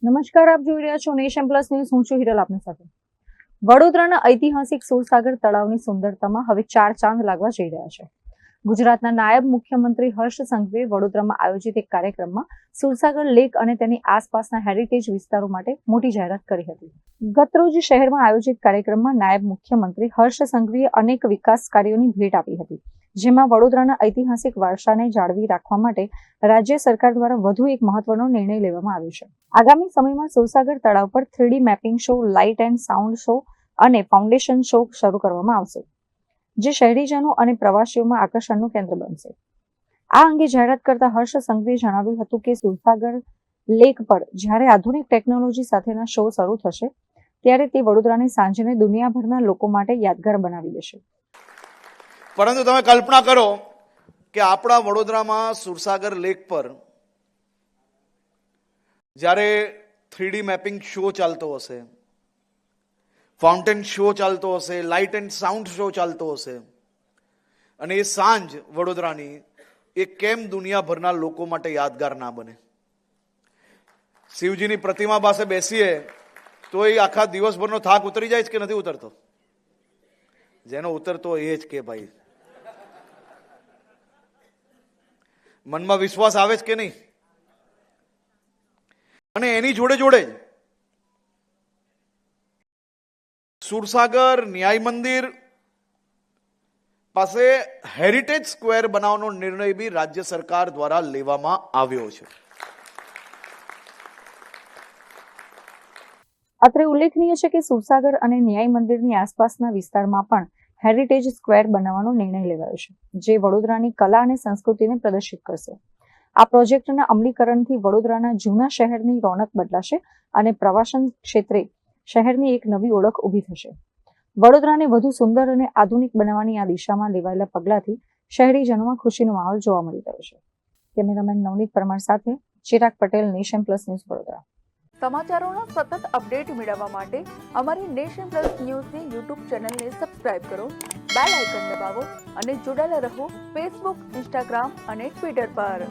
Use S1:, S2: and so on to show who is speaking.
S1: નમસ્કાર, આપ જોઈ રહ્યા છો નેશન પ્લસ ન્યૂઝ. હું છું હિરલ આપની સાથે. વડોદરાના ઐતિહાસિક સુરસાગર તળાવની સુંદરતામાં હવે 4 ચાંદ લાગવા જઈ રહ્યા છે. ગુજરાતના નાયબ મુખ્યમંત્રી હર્ષ સંઘવીએ વડોદરામાં આયોજિત એક કાર્યક્રમમાં સુરસાગર લેક અને તેની આસપાસના હેરિટેજ વિસ્તારો માટે મોટી જાહેરાત કરી હતી. ગતરોજ શહેરમાં આયોજિત કાર્યક્રમમાં નાયબ મુખ્યમંત્રી હર્ષ સંઘવીએ અનેક વિકાસ કાર્યોની ભેટ આપી હતી, જેમાં વડોદરાના ઐતિહાસિક વારસાને જાળવી રાખવા માટે રાજ્ય સરકાર દ્વારા વધુ એક મહત્વનો નિર્ણય લેવામાં આવ્યો છે. આગામી સમયમાં સુરસાગર તળાવ પર 3D mapping show, light and sound show અને ફાઉન્ટેન શો શરૂ કરવામાં આવશે, જે શહેરીજનો અને પ્રવાસીઓમાં આકર્ષણનું કેન્દ્ર બનશે. આ અંગે જાહેરાત કરતા હર્ષ સંઘવીએ જણાવ્યું હતું કે સુરસાગર લેક પર જ્યારે આધુનિક ટેકનોલોજી સાથેના શો શરૂ થશે, ત્યારે તે વડોદરાની સાંજને દુનિયાભરના લોકો માટે યાદગાર બનાવી દેશે.
S2: પરંતુ તમે કલ્પના કરો કે આપણા વડોદરામાં સુરસાગર લેક પર જ્યારે 3D મેપિંગ શો ચાલતો હશે, ફાઉન્ટેન શો ચાલતો હશે, લાઇટ એન્ડ સાઉન્ડ શો ચાલતો હશે, અને એ સાંજ વડોદરાની એ કેમ દુનિયાભરના લોકો માટે યાદગાર ના બને? શિવજીની પ્રતિમા પાસે બેસીએ તો એ આખા દિવસભરનો થાક ઉતરી જાય છે કે નથી ઉતરતો? જેનો ઉતરતો એ જ કે ભાઈ મનમાં વિશ્વાસ આવે છે કે નહીં? અને એની જોડે જોડે સુરસાગર ન્યાય મંદિર પાસે હેરિટેજ સ્ક્વેર બનાવવાનો નિર્ણય બી રાજ્ય સરકાર દ્વારા લેવામાં આવ્યો છે.
S1: અત્રે ઉલ્લેખનીય છે કે સુરસાગર અને ન્યાય મંદિરની આસપાસના વિસ્તારમાં પણ હેરિટેજ સ્ક્વેર બનાવવાનો નિર્ણય લેવાયો છે, જે વડોદરાની કલા અને સંસ્કૃતિને પ્રદર્શિત કરશે. આ પ્રોજેક્ટના અમલીકરણથી વડોદરાના જૂના શહેરની રોનક બદલાશે અને પ્રવાસન ક્ષેત્રે શહેરની એક નવી ઓળખ ઊભી થશે. વડોદરાને વધુ સુંદર અને આધુનિક બનાવવાની આ દિશામાં લેવાયેલા પગલાથી શહેરીજનોમાં ખુશીનો માહોલ જોવા મળી રહ્યો છે. કેમેરામેન નવનીત પરમાર સાથે Chirag Patel, nation plus news, Vadodara.
S3: સમાચારોના સતત અપડેટ મેળવવા માટે અમારી નેશન પ્લસ ન્યૂઝની યુટ્યુબ ચેનલને સબસ્ક્રાઇબ કરો, બેલ આઇકન દબાવો અને જોડાયેલા રહો ફેસબુક, ઇન્સ્ટાગ્રામ અને ટ્વિટર પર.